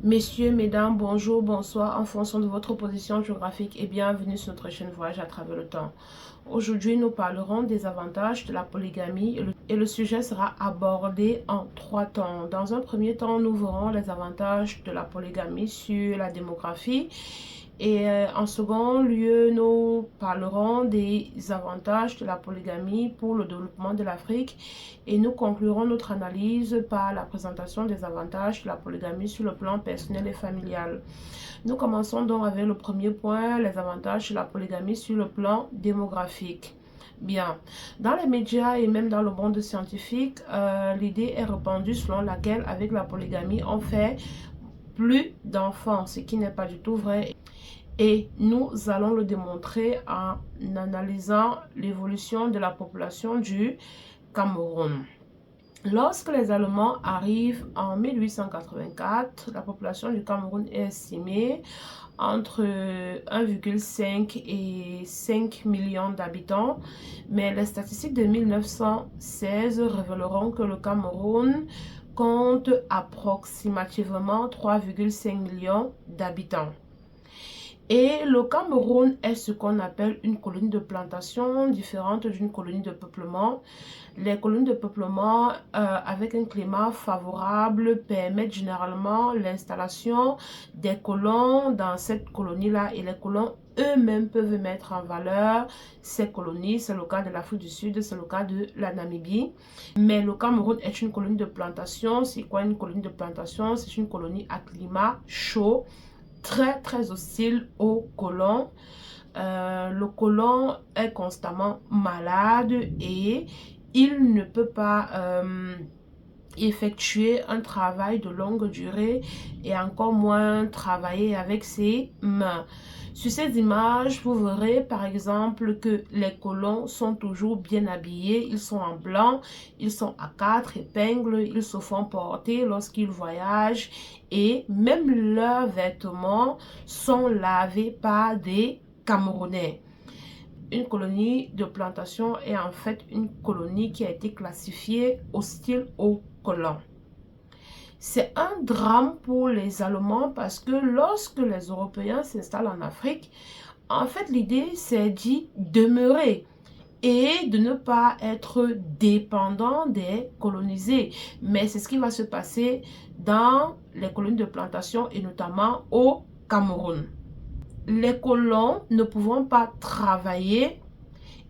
Messieurs, mesdames, bonjour, bonsoir, en fonction de votre position géographique et bienvenue sur notre chaîne Voyage à travers le temps. Aujourd'hui, nous parlerons des avantages de la polygamie et le sujet sera abordé en 3 temps. Dans un premier temps, nous verrons les avantages de la polygamie sur la démographie. Et en second lieu, nous parlerons des avantages de la polygamie pour le développement de l'Afrique et nous conclurons notre analyse par la présentation des avantages de la polygamie sur le plan personnel et familial. Nous commençons donc avec le premier point, les avantages de la polygamie sur le plan démographique. Bien, dans les médias et même dans le monde scientifique, l'idée est répandue selon laquelle avec la polygamie, on fait plus d'enfants, ce qui n'est pas du tout vrai. Et nous allons le démontrer en analysant l'évolution de la population du Cameroun. Lorsque les Allemands arrivent en 1884, la population du Cameroun est estimée entre 1,5 et 5 millions d'habitants. Mais les statistiques de 1916 révéleront que le Cameroun compte approximativement 3,5 millions d'habitants. Et le Cameroun est ce qu'on appelle une colonie de plantation différente d'une colonie de peuplement. Les colonies de peuplement avec un climat favorable permettent généralement l'installation des colons dans cette colonie-là et les colons eux-mêmes peuvent mettre en valeur ces colonies. C'est le cas de l'Afrique du Sud, c'est le cas de la Namibie. Mais le Cameroun est une colonie de plantation. C'est quoi une colonie de plantation? C'est une colonie à climat chaud, très hostile aux colons. Le colon est constamment malade et il ne peut pas effectuer un travail de longue durée et encore moins travailler avec ses mains. Sur ces images, vous verrez par exemple que les colons sont toujours bien habillés, ils sont en blanc, ils sont à 4 épingles, ils se font porter lorsqu'ils voyagent et même leurs vêtements sont lavés par des Camerounais. Une colonie de plantation est en fait une colonie qui a été classifiée hostile aux colons. C'est un drame pour les Allemands parce que lorsque les Européens s'installent en Afrique, en fait l'idée c'est d'y demeurer et de ne pas être dépendant des colonisés. Mais c'est ce qui va se passer dans les colonies de plantation et notamment au Cameroun. Les colons ne pouvant pas travailler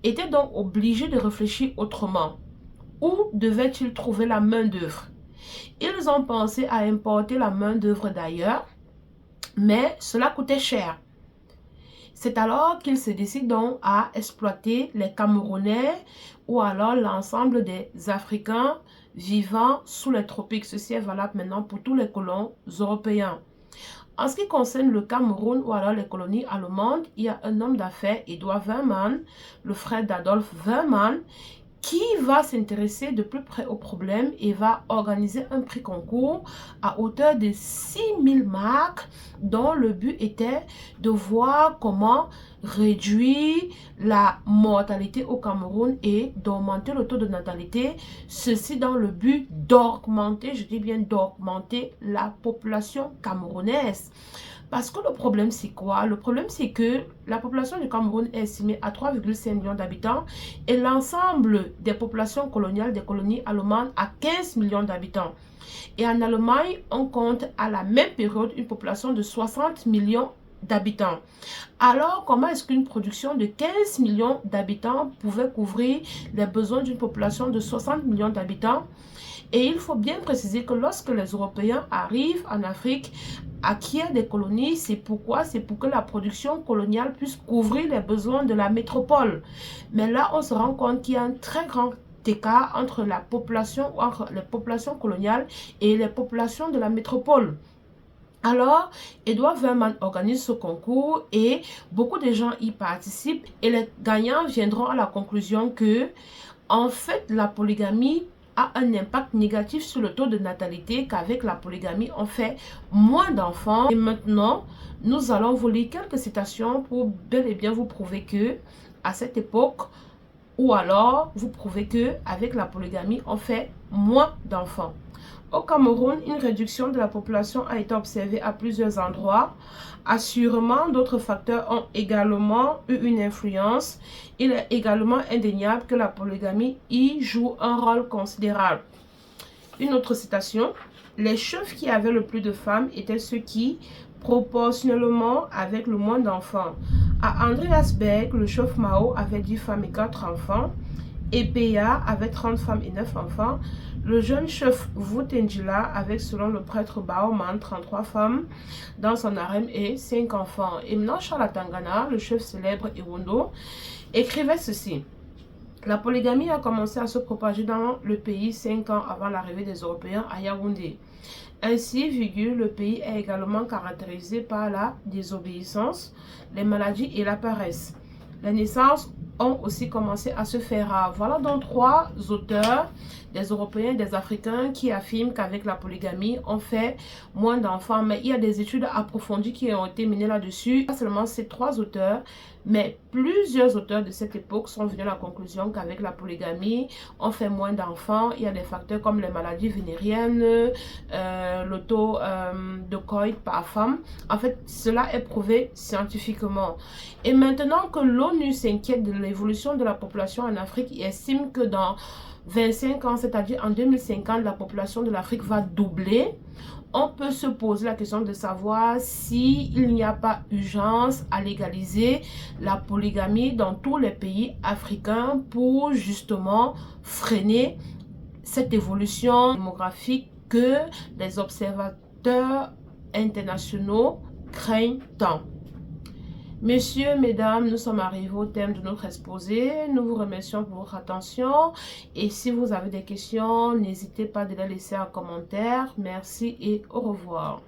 étaient donc obligés de réfléchir autrement. Où devaient-ils trouver la main-d'œuvre? Ils ont pensé à importer la main-d'œuvre d'ailleurs, mais cela coûtait cher. C'est alors qu'ils se décident donc à exploiter les Camerounais ou alors l'ensemble des Africains vivant sous les tropiques. Ceci est valable maintenant pour tous les colons européens. En ce qui concerne le Cameroun ou alors les colonies allemandes, il y a un homme d'affaires, Edouard Weymann, le frère d'Adolf Weymann, qui va s'intéresser de plus près au problème et va organiser un prix concours à hauteur de 6000 marks dont le but était de voir comment réduire la mortalité au Cameroun et d'augmenter le taux de natalité, ceci dans le but d'augmenter, je dis bien d'augmenter la population camerounaise. Parce que le problème, c'est quoi? Le problème, c'est que la population du Cameroun est estimée à 3,5 millions d'habitants et l'ensemble des populations coloniales des colonies allemandes à 15 millions d'habitants. Et en Allemagne, on compte à la même période une population de 60 millions d'habitants. Alors, comment est-ce qu'une production de 15 millions d'habitants pouvait couvrir les besoins d'une population de 60 millions d'habitants? Et il faut bien préciser que lorsque les Européens arrivent en Afrique, acquièrent des colonies, c'est pourquoi? C'est pour que la production coloniale puisse couvrir les besoins de la métropole. Mais là, on se rend compte qu'il y a un très grand écart entre la population, entre les populations coloniales et les populations de la métropole. Alors, Edouard Weymann organise ce concours et beaucoup de gens y participent et les gagnants viendront à la conclusion que, en fait, la polygamie a un impact négatif sur le taux de natalité, qu'avec la polygamie, on fait moins d'enfants. Et maintenant, nous allons vous lire quelques citations pour bel et bien vous prouver que, à cette époque, ou alors vous prouver que avec la polygamie, on fait moins d'enfants. Au Cameroun, une réduction de la population a été observée à plusieurs endroits. Assurément, d'autres facteurs ont également eu une influence. Il est également indéniable que la polygamie y joue un rôle considérable. Une autre citation. Les chefs qui avaient le plus de femmes étaient ceux qui, proportionnellement, avec le moins d'enfants. À Andreasberg, le chef Mao avait 10 femmes et 4 enfants. Epeya avait 30 femmes et 9 enfants. Le jeune chef Wutendjila avait, selon le prêtre Baoman, 33 femmes dans son harem et 5 enfants. Et maintenant, Charlatangana, le chef célèbre Ewondo, écrivait ceci. La polygamie a commencé à se propager dans le pays 5 ans avant l'arrivée des Européens à Yaoundé. Ainsi, le pays est également caractérisé par la désobéissance, les maladies et la paresse. Les naissances ont aussi commencé à se faire rares. Voilà donc 3 auteurs, des Européens et des Africains, qui affirment qu'avec la polygamie, on fait moins d'enfants. Mais il y a des études approfondies qui ont été menées là-dessus. Pas seulement ces 3 auteurs, mais plusieurs auteurs de cette époque sont venus à la conclusion qu'avec la polygamie, on fait moins d'enfants. Il y a des facteurs comme les maladies vénériennes, le taux de coït par femme. En fait, cela est prouvé scientifiquement. Et maintenant que l'ONU s'inquiète de l'évolution de la population en Afrique, il estime que dans 25 ans, c'est-à-dire en 2050, la population de l'Afrique va doubler. On peut se poser la question de savoir s'il n'y a pas urgence à légaliser la polygamie dans tous les pays africains pour justement freiner cette évolution démographique que les observateurs internationaux craignent tant. Messieurs, mesdames, nous sommes arrivés au terme de notre exposé. Nous vous remercions pour votre attention. Et si vous avez des questions, n'hésitez pas à les laisser en commentaire. Merci et au revoir.